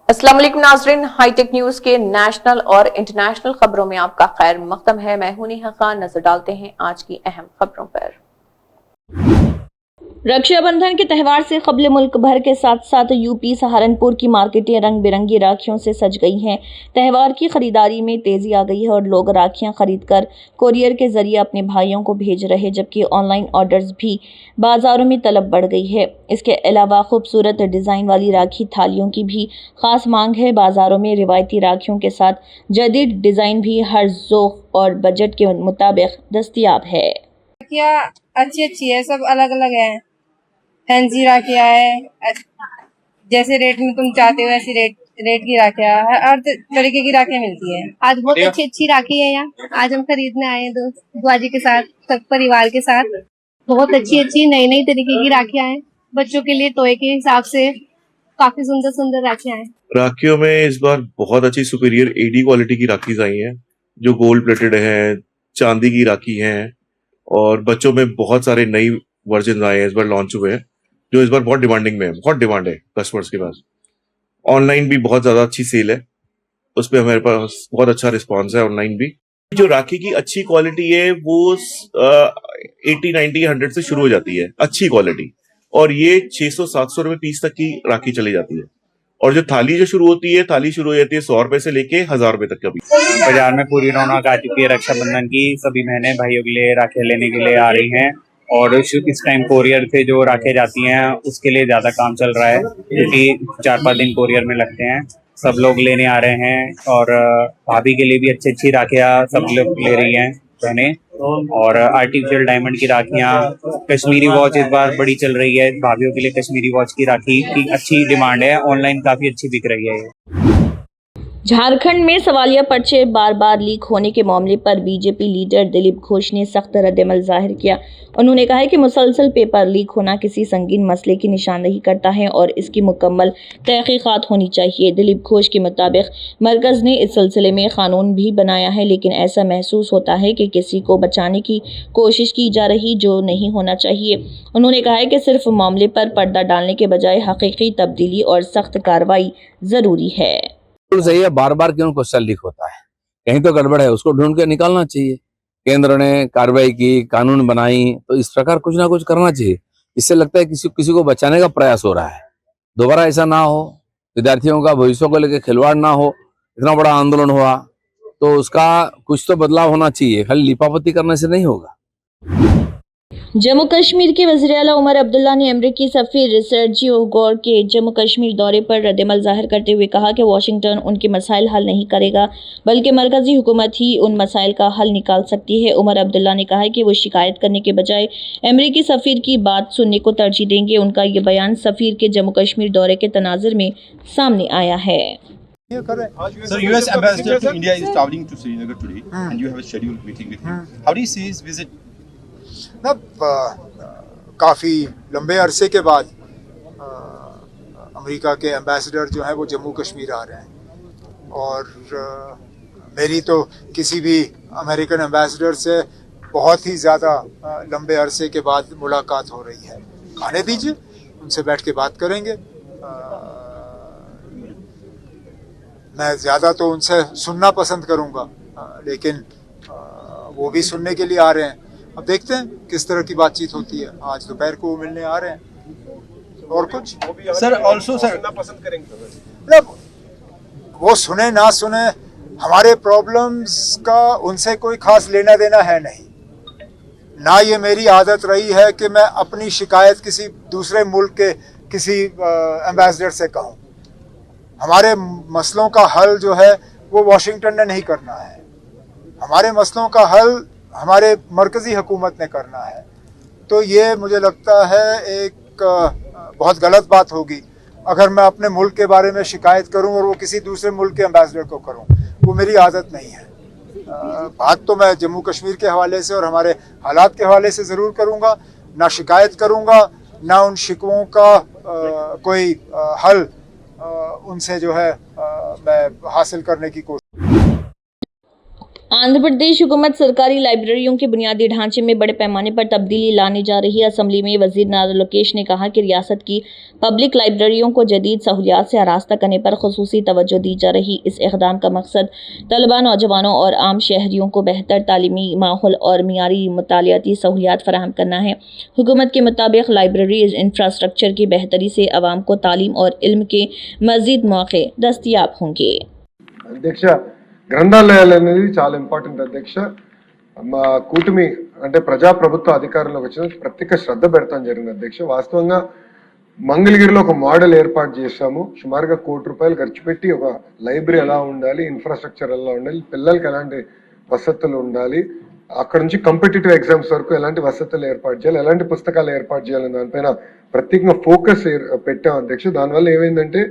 अस्सलाम वालेकुम नाज़रीन, हाईटेक न्यूज के नेशनल और इंटरनेशनल खबरों में आपका खैर मकदम है। मैं हूं नेहा खान। नजर डालते हैं आज की अहम खबरों पर। रक्षाबंधन के त्यौहार से कबल मुल्क भर के साथ साथ यूपी सहारनपुर की मार्केटें रंग बिरंगी राखियों से सज गई हैं। त्यौहार की खरीदारी में तेजी आ गई है और लोग राखियां खरीदकर कोरियर के जरिए अपने भाइयों को भेज रहे, जबकि ऑनलाइन ऑर्डर्स भी बाजारों में तलब बढ़ गई है। इसके अलावा खूबसूरत डिजाइन वाली राखी थालियों की भी खास मांग है। बाजारों में रिवायती राखियों के साथ जदीद डिजाइन भी हर ज़ौक़ और बजट के मुताबिक दस्तयाब है। राखियाँ अच्छी है, सब अलग अलग है। फैंसी राखियाँ है, जैसे रेट में तुम चाहते हो वैसी रेट की राखियाँ, हर तरीके की राखियाँ मिलती है। आज बहुत अच्छी राखी है यहाँ। आज हम खरीदने आए हैं दोस्त बुआजी के साथ, सब परिवार के साथ। बहुत अच्छी नई तरीके की राखियाँ हैं। बच्चों के लिए टॉय के हिसाब से काफी सुंदर राखियाँ हैं। राखियों में इस बार बहुत अच्छी सुपीरियर एडी क्वालिटी की राखीज आई हैं, जो गोल्ड प्लेटेड हैं, चांदी की राखी हैं, और बच्चों में बहुत सारे नई वर्जन आए हैं, इस बार लॉन्च हुए हैं, जो इस बार बहुत डिमांडिंग में है। बहुत डिमांड है कस्टमर्स के पास। ऑनलाइन भी बहुत ज्यादा अच्छी सेल है, उस पर हमारे पास बहुत अच्छा रिस्पॉन्स है। ऑनलाइन भी जो राखी की अच्छी क्वालिटी है वो 80, 90, 100 से शुरू हो जाती है, अच्छी क्वालिटी, और ये 600-700 रुपए पीस तक की राखी चली जाती है। और जो थाली जो शुरू होती है, थाली शुरू हो जाती है 100 रुपए से लेके 1000 रुपए तक का भी। बाजार में पूरी रौनक आ चुकी है रक्षाबंधन की। सभी बहनें भाइयों के लिए राखियां लेने के लिए आ रही हैं, और इस टाइम कोरियर से जो राखियां जाती हैं उसके लिए ज्यादा काम चल रहा है, क्योंकि 4-5 दिन कोरियर में लगते हैं। सब लोग लेने आ रहे हैं, और भाभी के लिए भी अच्छी राखियां सब लोग ले रही हैं बहनें। और आर्टिफिशियल डायमंड की राखियां, कश्मीरी वॉच इस बार बड़ी चल रही है। भाभीियों के लिए कश्मीरी वॉच की राखी की अच्छी डिमांड है, ऑनलाइन काफी अच्छी बिक रही है। झारखंड में सवालिया पर्चे बार बार लीक होने के मामले पर बीजेपी लीडर दिलीप घोष ने सख्त रद्द-ए-अमल जाहिर किया। उन्होंने कहा है कि मुसलसल पेपर लीक होना किसी संगीन मसले की निशानदेही करता है और इसकी मुकम्मल तहकीकात होनी चाहिए। दिलीप घोष के मुताबिक मरकज ने इस सिलसिले में कानून भी बनाया है, लेकिन ऐसा महसूस होता है कि किसी को बचाने की कोशिश की जा रही, जो नहीं होना चाहिए। उन्होंने कहा है कि सिर्फ मामले पर पर्दा डालने के बजाय हकीकी तब्दीली और सख्त कार्रवाई जरूरी है। सही है, बार बार क्यों क्वेश्चन लीक होता है? कहीं तो गड़बड़ है, उसको ढूंढ के निकालना चाहिए। केंद्र ने कार्रवाई की, कानून बनाई, तो इस प्रकार कुछ ना कुछ करना चाहिए। इससे लगता है किसी को बचाने का प्रयास हो रहा है। दोबारा ऐसा ना हो, विद्यार्थियों का भविष्य को लेकर खिलवाड़ ना हो। इतना बड़ा आंदोलन हुआ तो उसका कुछ तो बदलाव होना चाहिए, खाली लिपापोती करने से नहीं होगा। जम्मू कश्मीर के वज़ीर आला उमर अब्दुल्ला ने अमेरिकी सफ़ीर सर्जियो गौर के जम्मू कश्मीर दौरे पर रद्द-ए-अमल जाहिर करते हुए कहा कि वाशिंगटन उनके मसाइल हल नहीं करेगा, बल्कि मरकजी हुकूमत ही उन मसाइल का हल निकाल सकती है। उमर अब्दुल्ला ने कहा कि वो शिकायत करने के बजाय अमेरिकी सफ़ीर की बात सुनने को तरजीह देंगे। उनका ये बयान सफ़ीर के जम्मू कश्मीर दौरे के तनाजुर में सामने आया है। Sir, U.S. Ambassador to India is traveling to Srinagar today, and you have a scheduled meeting with him. How do you see his visit? ना काफ़ी लंबे अरसे के बाद अमेरिका के एम्बेसडर जो हैं वो जम्मू कश्मीर आ रहे हैं, और मेरी तो किसी भी अमेरिकन एम्बेसडर से बहुत ही ज़्यादा लंबे अरसे के बाद मुलाकात हो रही है। आने दीजिए, उनसे बैठ के बात करेंगे। मैं ज़्यादा तो उनसे सुनना पसंद करूँगा, लेकिन वो भी सुनने के लिए आ रहे हैं। अब देखते हैं किस तरह की बातचीत होती है। आज दोपहर को वो मिलने आ रहे हैं। और कुछ सर ऑल्सो सर पसंद करेंगे, मतलब वो सुने ना सुने, हमारे प्रॉब्लम्स का उनसे कोई खास लेना देना है नहीं। ना ये मेरी आदत रही है कि मैं अपनी शिकायत किसी दूसरे मुल्क के किसी एम्बेसडर से कहूँ। हमारे मसलों का हल जो है वो वाशिंगटन ने नहीं करना है। हमारे मसलों का हल हमारे मरकज़ी हुकूमत ने करना है। तो ये मुझे लगता है एक बहुत गलत बात होगी अगर मैं अपने मुल्क के बारे में शिकायत करूं और वो किसी दूसरे मुल्क के एम्बेसडर को करूं। वो मेरी आदत नहीं है। बात तो मैं जम्मू कश्मीर के हवाले से और हमारे हालात के हवाले से ज़रूर करूंगा। ना शिकायत करूंगा, ना उन शिकवों का कोई हल उनसे जो है मैं हासिल करने की कोशिश। आंध्र प्रदेश हुकूमत सरकारी लाइब्रेरियों के बुनियादी ढांचे में बड़े पैमाने पर तब्दीली लाने जा रही है। असेंबली में वजीर नादिर लोकेश ने कहा कि रियासत की पब्लिक लाइब्रेरियों को जदीद सहूलियात से आरास्ता करने पर खुसूसी तवज्जो दी जा रही। इस इक़दाम का मकसद तलबा, नौजवानों और आम शहरियों को बेहतर तालीमी माहौल और मियारी मुतालियाती सहूलियात फराहम करना है। हुकूमत के मुताबिक लाइब्रेरीज इंफ्रास्ट्रक्चर की बेहतरी से अवाम को तालीम और इल्म के मज़ीद मौक़े दस्तयाब होंगे। అధ్యక్ష గ్రంథాలయాలు అనేది చాలా ఇంపార్టెంట్ అధ్యక్ష. మా కూటమి అంటే ప్రజాప్రభుత్వ అధికారంలోకి వచ్చిన ప్రత్యేక శ్రద్ధ పెడతాం జరిగింది అధ్యక్ష. వాస్తవంగా మంగళగిరిలో ఒక మోడల్ ఏర్పాటు చేశాము. సుమారుగా ₹1 కోటి ఖర్చు పెట్టి ఒక లైబ్రరీ ఎలా ఉండాలి, ఇన్ఫ్రాస్ట్రక్చర్ ఎలా ఉండాలి, పిల్లలకి ఎలాంటి వసతులు ఉండాలి, అక్కడ నుంచి కాంపిటిటివ్ ఎగ్జామ్స్ వరకు ఎలాంటి వసతులు ఏర్పాటు చేయాలి, ఎలాంటి పుస్తకాలు ఏర్పాటు చేయాలని దానిపైన ప్రత్యేకంగా ఫోకస్ పెట్టాం అధ్యక్ష. దానివల్ల ఏమైందంటే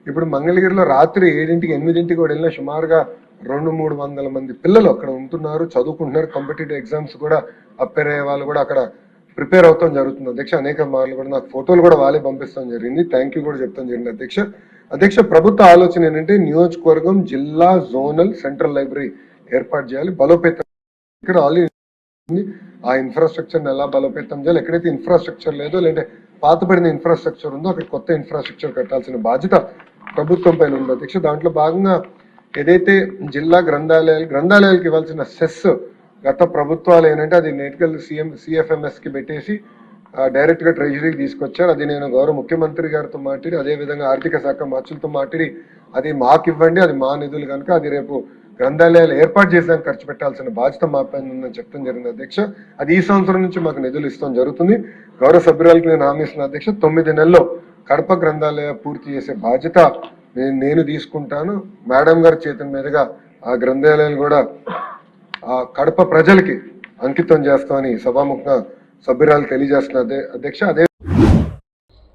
ఇప్పుడు మంగళగిరిలో రాత్రి 7ంటికి 8ంటికి కూడా వెళ్ళిన సుమారుగా 200-300 మంది పిల్లలు అక్కడ ఉంటున్నారు, చదువుకుంటున్నారు. కాంపిటేటివ్ ఎగ్జామ్స్ కూడా అప్పేర్ అయ్యే వాళ్ళు కూడా అక్కడ ప్రిపేర్ అవుతాం జరుగుతుంది అధ్యక్ష. అనేక మార్లు కూడా నాకు ఫోటోలు కూడా వాళ్ళే పంపిస్తాం జరిగింది. థ్యాంక్ యూ కూడా చెప్తాం జరిగింది అధ్యక్ష. ప్రభుత్వ ఆలోచన ఏంటంటే నియోజకవర్గం, జిల్లా, జోనల్, సెంట్రల్ లైబ్రరీ ఏర్పాటు చేయాలి. బలోపేతం ఇక్కడ ఆల్రెడీ ఆ ఇన్ఫ్రాస్ట్రక్చర్ ఎలా బలోపేతం చేయాలి, ఎక్కడైతే ఇన్ఫ్రాస్ట్రక్చర్ లేదో లేదంటే పాతపడిన ఇన్ఫ్రాస్ట్రక్చర్ ఉందో అక్కడ కొత్త ఇన్ఫ్రాస్ట్రక్చర్ కట్టాల్సిన బాధ్యత ప్రభుత్వం పైన ఉంది అధ్యక్ష. దాంట్లో భాగంగా ఏదైతే జిల్లా గ్రంథాలయాలకు ఇవ్వాల్సిన సెస్ గత ప్రభుత్వాలు ఏంటంటే అది నేటికల్ CFMS కి పెట్టేసి డైరెక్ట్ గా ట్రెజరీకి తీసుకొచ్చారు. అది నేను గౌరవ ముఖ్యమంత్రి గారితో మాట్లాడి, అదే విధంగా ఆర్థిక శాఖ మంత్రులతో మాట్లాడి అది మాకు ఇవ్వండి, అది మా నిధులు కనుక అది రేపు గ్రంథాలయాలు ఏర్పాటు చేసాక ఖర్చు పెట్టాల్సిన బాధ్యత మా పైన ఉందని చెప్తాం జరిగింది అధ్యక్ష. అది ఈ సంవత్సరం నుంచి మాకు నిధులు ఇస్తాం జరుగుతుంది. గౌరవ సభ్యురాలకు నేను హామీ ఇస్తున్న అధ్యక్ష, 9 నెలల్లో కడప గ్రంథాలయ పూర్తి చేసే బాధ్యత నేను తీసుకుంటాను. మేడం గారి చేతుల మీదుగా ఆ గ్రంథాలయాలు కూడా ఆ కడప ప్రజలకి అంకితం చేస్తామని సభాముఖంగా సభ్యురాలు తెలియజేస్తున్న అధ్యక్ష. అదే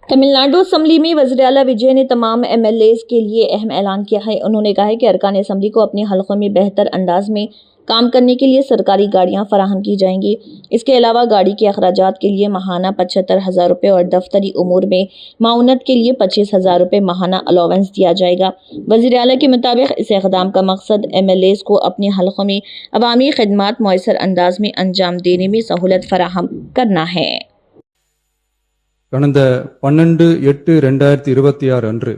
तमिलनाडु असेंबली में वज़ीर आला विजय ने तमाम MLAs के लिए अहम ऐलान किया है। उन्होंने कहा है कि अरकान असेंबली को अपने हलकों में बेहतर अंदाज में काम करने के लिए सरकारी गाड़ियां फराहम की जाएंगी। इसके अलावा गाड़ी के अखराजात के लिए माहाना 75,000 रुपये और दफ्तरी उमूर में माउनत के लिए 25,000 रुपये माहाना अलावेंस दिया जाएगा। वज़ीर आला के मुताबिक इस इक़दाम का मकसद MLAs को अपने हलकों में अवामी खिदमात मुयस्सर अंदाज में अंजाम देने में सहूलत फराहम करना है। கடந்த 12/8/2026 அன்று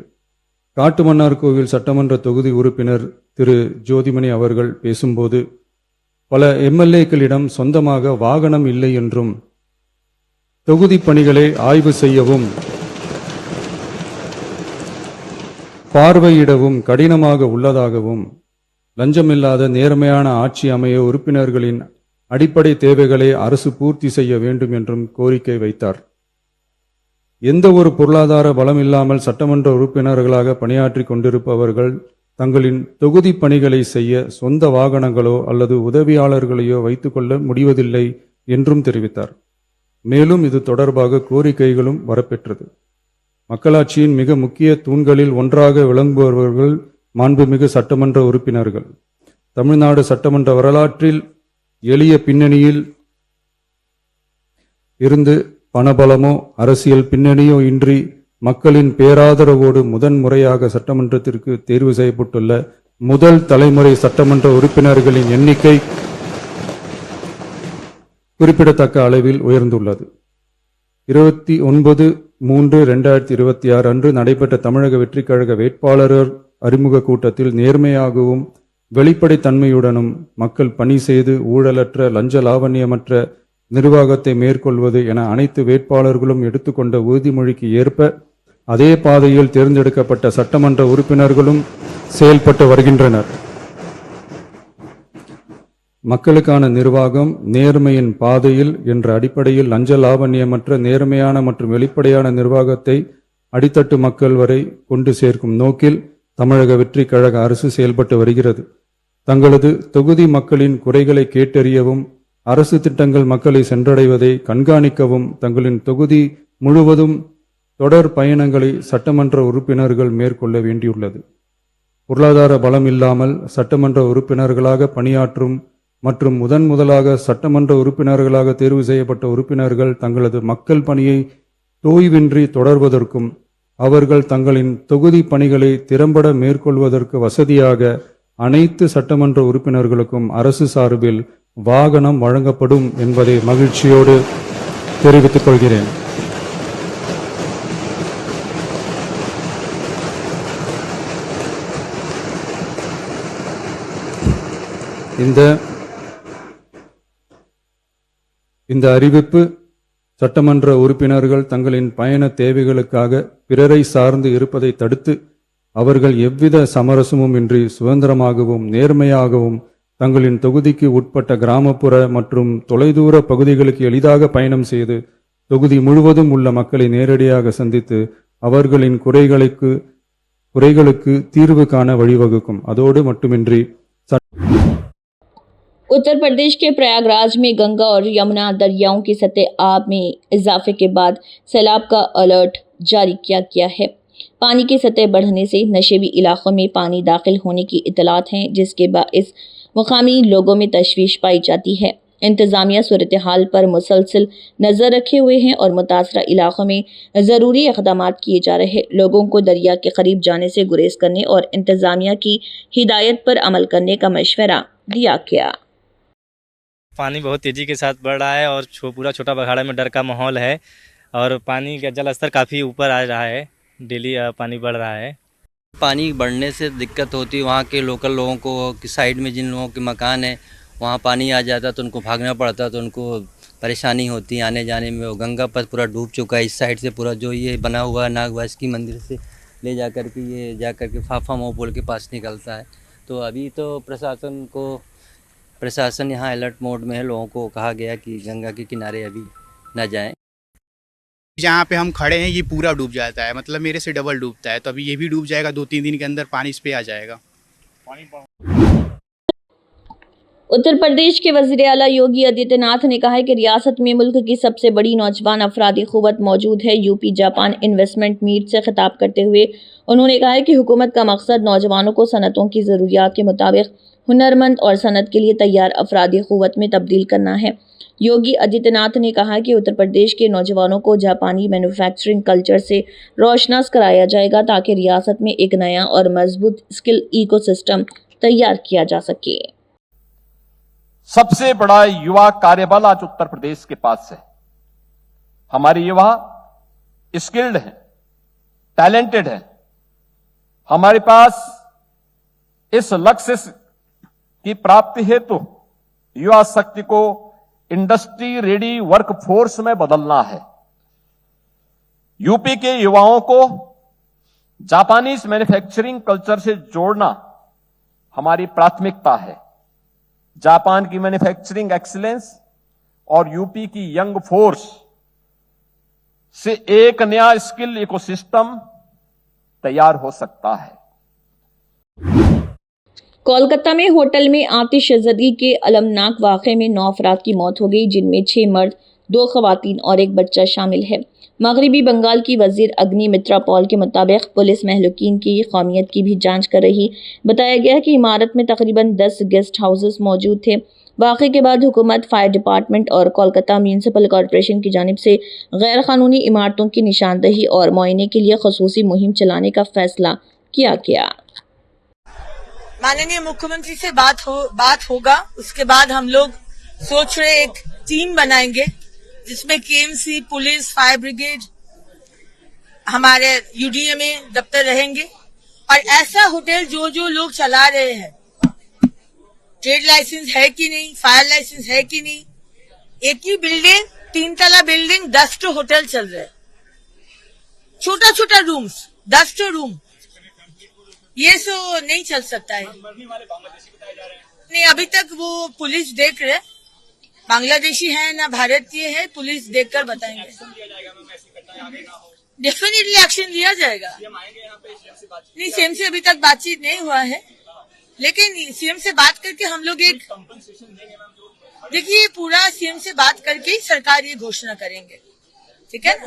காட்டுமன்னார்கோவில் சட்டமன்ற தொகுதி உறுப்பினர் திரு ஜோதிமணி அவர்கள் பேசும்போது பல MLAக்களிடம் சொந்தமாக வாகனம் இல்லை என்றும் தொகுதி பணிகளை ஆய்வு செய்யவும் பார்வையிடவும் கடினமாக உள்ளதாகவும் லஞ்சமில்லாத நேர்மையான ஆட்சி அமைய உறுப்பினர்களின் அடிப்படை தேவைகளை அரசு பூர்த்தி செய்ய வேண்டும் என்றும் கோரிக்கை வைத்தார். எந்த ஒரு பொருளாதார பலம் இல்லாமல் சட்டமன்ற உறுப்பினர்களாக பணியாற்றி கொண்டிருப்பவர்கள் தங்களின் தொகுதி பணிகளை செய்ய சொந்த வாகனங்களோ அல்லது உதவியாளர்களையோ வைத்துக்கொள்ள முடிவதில்லை என்றும் தெரிவித்தார். மேலும் இது தொடர்பாக கோரிக்கைகளும் வரப்பெற்றது. மக்களாட்சியின் மிக முக்கிய தூண்களில் ஒன்றாக விளங்குபவர்கள் மாண்புமிகு சட்டமன்ற உறுப்பினர்கள். தமிழ்நாடு சட்டமன்ற வரலாற்றில் எளிய பின்னணியில் இருந்து பணபலமோ அரசியல் பின்னணியோ இன்றி மக்களின் பேராதரவோடு முதன்முறையாக சட்டமன்றத்திற்கு தேர்வு செய்யப்பட்டுள்ள முதல் தலைமுறை சட்டமன்ற உறுப்பினர்களின் எண்ணிக்கை குறிப்பிடத்தக்க அளவில் உயர்ந்துள்ளது. 29/3/2026 அன்று நடைபெற்ற தமிழக வெற்றிக் கழக வேட்பாளர் அறிமுக கூட்டத்தில் நேர்மையாகவும் வெளிப்படைத்தன்மையுடனும் மக்கள் பணி செய்து ஊழலற்ற லஞ்ச லாவண்யமற்ற நிர்வாகத்தை மேற்கொள்வது என அனைத்து வேட்பாளர்களும் எடுத்துக்கொண்ட உறுதிமொழிக்கு ஏற்ப அதே பாதையில் தேர்ந்தெடுக்கப்பட்ட சட்டமன்ற உறுப்பினர்களும் செயல்பட்டு வருகின்றனர். மக்களுக்கான நிர்வாகம் நேர்மையின் பாதையில் என்ற அடிப்படையில் லஞ்ச லாவண்யமற்ற நேர்மையான மற்றும் வெளிப்படையான நிர்வாகத்தை அடித்தட்டு மக்கள் வரை கொண்டு சேர்க்கும் நோக்கில் தமிழக வெற்றிக் கழக அரசு செயல்பட்டு வருகிறது. தங்களது தொகுதி மக்களின் குறைகளை கேட்டறியவும் அரசு திட்டங்கள் மக்களை சென்றடைவதை கண்காணிக்கவும் தங்களின் தொகுதி முழுவதும் தொடர் பயணங்களை சட்டமன்ற உறுப்பினர்கள் மேற்கொள்ள வேண்டியுள்ளது. பொருளாதார பலம் இல்லாமல் சட்டமன்ற உறுப்பினர்களாக பணியாற்றும் மற்றும் முதலாக சட்டமன்ற உறுப்பினர்களாக தேர்வு செய்யப்பட்ட உறுப்பினர்கள் தங்களது மக்கள் பணியை தோய்வின்றி தொடர்வதற்கும் அவர்கள் தங்களின் தொகுதி பணிகளை திறம்பட மேற்கொள்வதற்கு வசதியாக அனைத்து சட்டமன்ற உறுப்பினர்களுக்கும் அரசு சார்பில் வாகனம் வழங்கப்படும் என்பதை மகிழ்ச்சியோடு தெரிவித்துக் கொள்கிறேன். இந்த அறிவிப்பு சட்டமன்ற உறுப்பினர்கள் தங்களின் பயண தேவைகளுக்காக பிறரை சார்ந்து இருப்பதை தடுத்து அவர்கள் எவ்வித சமரசமும் இன்றி சுதந்திரமாகவும் நேர்மையாகவும் தங்களின் தொகுதிக்கு உட்பட்ட கிராமப்புற மற்றும் தொலைதூர பகுதிகளுக்கு எளிதாக பயணம் செய்து தொகுதி முழுவதும் உள்ள மக்களை நேரடியாக சந்தித்து அவர்களின் குறைகளுக்கு தீர்வு காண வழிவகுக்கும். அதோடு மட்டுமின்றி उत्तर प्रदेश के प्रयागराज में गंगा और यमुना दरियाओं की सतह आब में इजाफे के बाद सैलाब का अलर्ट जारी किया गया है। पानी की सतह बढ़ने से नशेबी इलाकों में पानी दाखिल होने की इतलात हैं, जिसके बाइस मुकामी लोगों में तशवीश पाई जाती है। इंतजामिया सूरत हाल पर मुसलसल नज़र रखे हुए हैं और मुतासरा इलाकों में ज़रूरी इक़दाम किए जा रहे। लोगों को दरिया के करीब जाने से गुरेज करने और इंतजामिया की हिदायत पर अमल करने का मशवरा दिया गया। पानी बहुत तेज़ी के साथ बढ़ रहा है और पूरा छोटा बखाड़ा में डर का माहौल है और पानी का जल स्तर काफ़ी ऊपर आ रहा है। डेली पानी बढ़ रहा है। पानी बढ़ने से दिक्कत होती है वहाँ के लोकल लोगों को कि साइड में जिन लोगों के मकान है वहाँ पानी आ जाता तो उनको भागना पड़ता, तो उनको परेशानी होती है आने जाने में। वो गंगा पर पूरा डूब चुका है। इस साइड से पूरा जो ये बना हुआ है नागवासुकी मंदिर से ले जा कर के ये जा कर के फाफा मोह पुल के पास निकलता है। तो अभी तो प्रशासन यहाँ अलर्ट मोड में है। लोगों को कहा गया कि गंगा के किनारे अभी न जाएं। जहाँ पे हम खड़े हैं ये पूरा डूब जाता है, मतलब मेरे से डबल डूबता है। तो अभी ये भी डूब जाएगा, 2-3 दिन के अंदर पानी इस पे आ जाएगा। उत्तर प्रदेश के वज़ीर आला योगी आदित्यनाथ ने कहा है कि रियासत में मुल्क की सबसे बड़ी नौजवान अफरादी क़ुव्वत मौजूद है। यूपी जापान इन्वेस्टमेंट मीट से खिताब करते हुए उन्होंने कहा है कि हुकूमत का मकसद नौजवानों को सनतों की ज़रूरियात के मुताबिक हुनरमंद और सनत के लिए तैयार अफरादी क़ुव्वत में तब्दील करना है। योगी आदित्यनाथ ने कहा कि उत्तर प्रदेश के नौजवानों को जापानी मैन्युफैक्चरिंग कल्चर से रोशनास कराया जाएगा ताकि रियासत में एक नया और मजबूत स्किल इकोसिस्टम तैयार किया जा सके। सबसे बड़ा युवा कार्यबल आज उत्तर प्रदेश के पास है। हमारे युवा स्किल्ड हैं, टैलेंटेड हैं। हमारे पास इस लक्ष्य की प्राप्ति हेतु युवा शक्ति को इंडस्ट्री रेडी वर्कफोर्स में बदलना है। यूपी के युवाओं को जापानीज मैन्युफैक्चरिंग कल्चर से जोड़ना हमारी प्राथमिकता है। जापान की मैन्युफैक्चरिंग एक्सीलेंस और यूपी की यंग फोर्स से एक नया स्किल इकोसिस्टम तैयार हो सकता है। कोलकाता में होटल में आतिशज़दी के अलमनाक वाक़े में 9 अफराद की मौत हो गई, जिनमें 6 मर्द, 2 ख़वातीन और 1 बच्चा शामिल है। मगरबी बंगाल की वज़ीर अग्नि मित्रा पॉल के मुताबिक पुलिस महलूकीन की कौमियत की भी जांच कर रही। बताया गया कि इमारत में तकरीबन 10 गेस्ट हाउसेस मौजूद थे। वाक़े के बाद हुकूमत, फायर डिपार्टमेंट और कोलकाता म्यूनसिपल कॉरपोरेशन की जानिब से गैर कानूनी इमारतों की निशानदही और मुआयने के लिए खसूसी मुहिम चलाने का फैसला किया गया। माननीय मुख्यमंत्री से बात होगा। उसके बाद हम लोग सोच रहे एक टीम बनाएंगे जिसमें केएमसी, पुलिस, फायर ब्रिगेड, हमारे यूडीएमए दफ्तर रहेंगे और ऐसा होटल जो लोग चला रहे हैं, ट्रेड लाइसेंस है कि नहीं, फायर लाइसेंस है कि नहीं, एक ही बिल्डिंग 3 तला बिल्डिंग 10 होटल चल रहे, छोटा छोटा रूम्स 10 रूम, ये सो नहीं चल सकता है। नहीं, अभी तक वो पुलिस देख रहे, बांग्लादेशी है ना भारतीय है, पुलिस देखकर बताएंगे। डेफिनेटली एक्शन लिया जाएगा। नहीं, सीएम से अभी तक बातचीत नहीं हुआ है, लेकिन सीएम से बात करके हम लोग एक देखिए पूरा सीएम से बात करके ही सरकार ये घोषणा करेंगे, ठीक है ना।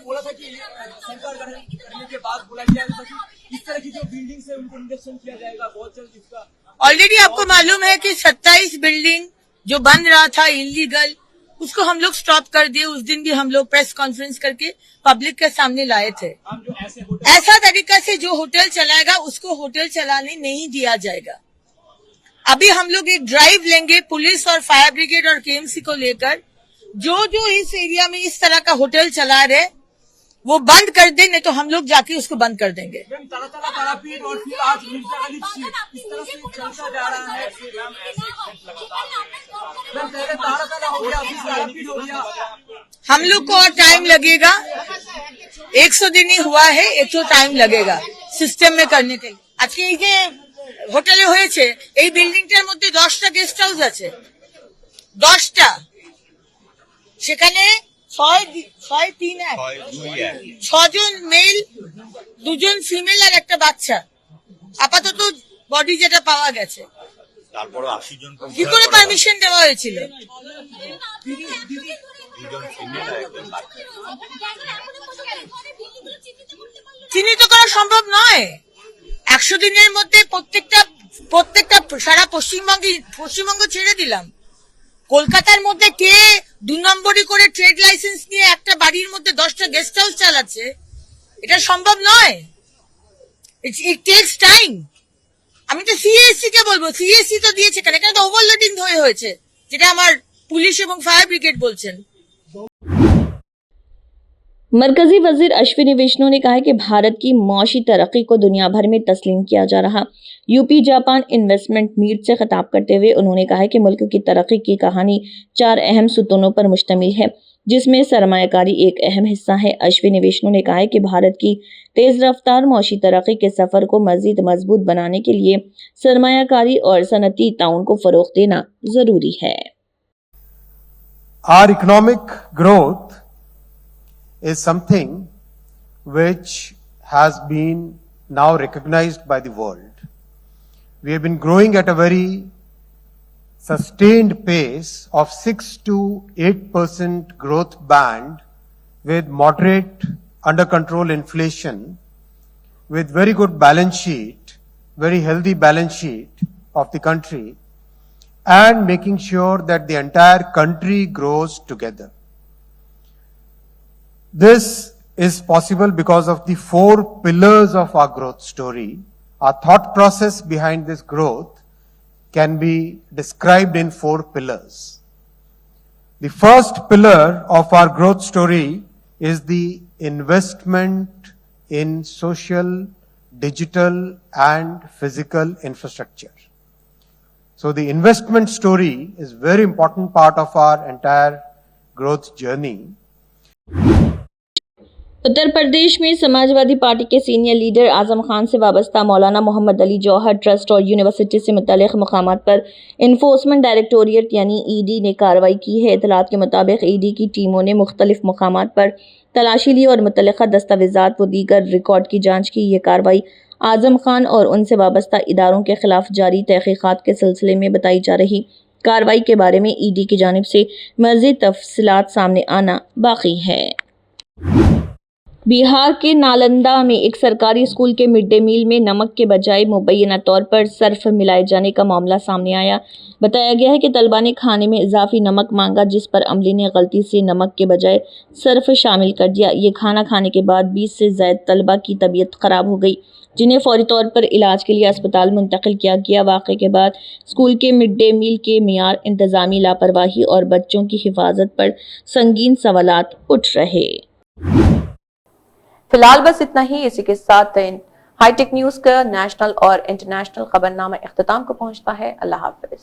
बोला था कि सरकार करने के बाद बोला गया था कि इस तरह की जो बिल्डिंग है उनको इंजेक्शन किया जाएगा बहुत जल्द। इसका ऑलरेडी आपको मालूम है कि 27 बिल्डिंग जो बन रहा था इलीगल, उसको हम लोग स्टॉप कर दिए। उस दिन भी हम लोग प्रेस कॉन्फ्रेंस करके पब्लिक के सामने लाए थे। ऐसा तरीका से जो होटल चलाएगा उसको होटल चलाने नहीं दिया जाएगा। अभी हम लोग एक ड्राइव लेंगे पुलिस और फायर ब्रिगेड और केएमसी को लेकर, जो जो इस एरिया में इस तरह का होटल चला रहे वो बंद कर दे, नहीं तो हम लोग जाके उसको बंद कर देंगे। हम लोग को और टाइम लगेगा, 100 दिन ही हुआ है, एक तो टाइम लगेगा सिस्टम में करने के लिए। আজকে এই যে হোটেলে হয়েছে এই বিল্ডিংটার মধ্যে 10টা গেস্ট হাউস আছে, 10টা, সেখানে 6জন মেল, 2জন ফিমেল আর একটা বাচ্চা আপাতত বডি যেটা পাওয়া গেছে। তারপরে 80 জন কি করে পারমিশন দেওয়া হয়েছিল? চিহ্নিত করা সম্ভব নয়। 100 দিনের মধ্যে প্রত্যেকটা সারা পশ্চিমবঙ্গ ছেড়ে দিলাম। কলকাতার মধ্যে কে 2 নম্বরই করে ট্রেড লাইসেন্স নিয়ে একটা বাড়ির মধ্যে 10টা গেস্ট হাউস চালাচ্ছে? এটা সম্ভব নয়। ইট টেকস টাইম। আমি তো সিএসসি কে বলবো, সিএসসি তো দিয়েছে, কেন এখানে তো ওভারলোডিং হয়েছে, যেটা আমার পুলিশ এবং ফায়ার ব্রিগেড বলছেন। मरकजी वजीर अश्विनी वैष्णव ने कहा है कि भारत की मौशी तरक्की को दुनिया भर में तस्लीम किया जा रहा। यूपी जापान इन्वेस्टमेंट मीट से खिताब करते हुए उन्होंने कहा है कि मुल्क की तरक्की की कहानी 4 अहम सुतूनों पर मुश्तमिल है, जिसमें सरमायाकारी एक अहम हिस्सा है। अश्विनी वैष्णव ने कहा है कि भारत की तेज रफ्तार मौशी तरक्की के सफर को मजीद मजबूत बनाने के लिए सरमायाकारी और सनती ताउन को फरोग देना जरूरी है। Our economic growth is something which has been now recognized by the world. We have been growing at a very sustained pace of 6 to 8% growth band with moderate under control inflation, with very good balance sheet, very healthy balance sheet of the country, and making sure that the entire country grows together. This is possible because of the 4 pillars of our growth story. Our thought process behind this growth can be described in 4 pillars. The first pillar of our growth story is the investment in social, digital, and physical infrastructure. So the investment story is a very important part of our entire growth journey. Uttar Pradesh में Samajwadi party के senior leader Azam Khan से वाबस्ता मौलाना मोहम्मद अली जौहर trust और university से मुतल्लिक़ मकामात पर enforcement directorate यानी ED ने कार्रवाई की है। इतलात के मुताबिक ईडी की टीमों ने मुख्तलिफ मकामात पर तलाशी ली और मुतल्लिक़ा दस्तावेज़ात व दीगर रिकॉर्ड की जाँच की। ये कार्रवाई आजम खान और उनसे वाबस्ता इदारों के खिलाफ जारी तहक़ीक़ात के सिलसिले में बताई जा रही। कार्रवाई के बारे में ईडी की जानिब से मज़ीद तफसीलात सामने आना बाकी है। बिहार के नालंदा में एक सरकारी स्कूल के मिड डे मील में नमक के बजाय मुबैना तौर पर सर्फ मिलाए जाने का मामला सामने आया। बताया गया है कि तलबा ने खाने में इजाफी नमक मांगा, जिस पर अमले ने गलती से नमक के बजाय सर्फ शामिल कर दिया। ये खाना खाने के बाद 20 से ज़ायद तलबा की तबीयत ख़राब हो गई, जिन्हें फौरी तौर पर इलाज के लिए अस्पताल मुंतकिल किया गया। वाक़े के बाद स्कूल के मिड डे मील के मियार, इंतज़ामी लापरवाही और बच्चों की हिफाजत पर संगीन सवालात उठ रहे। फिलहाल बस इतना ही। इसी के साथ हाईटेक न्यूज का नेशनल और इंटरनेशनल खबरनामा इख्तिताम को पहुंचता है। अल्लाह हाफिज।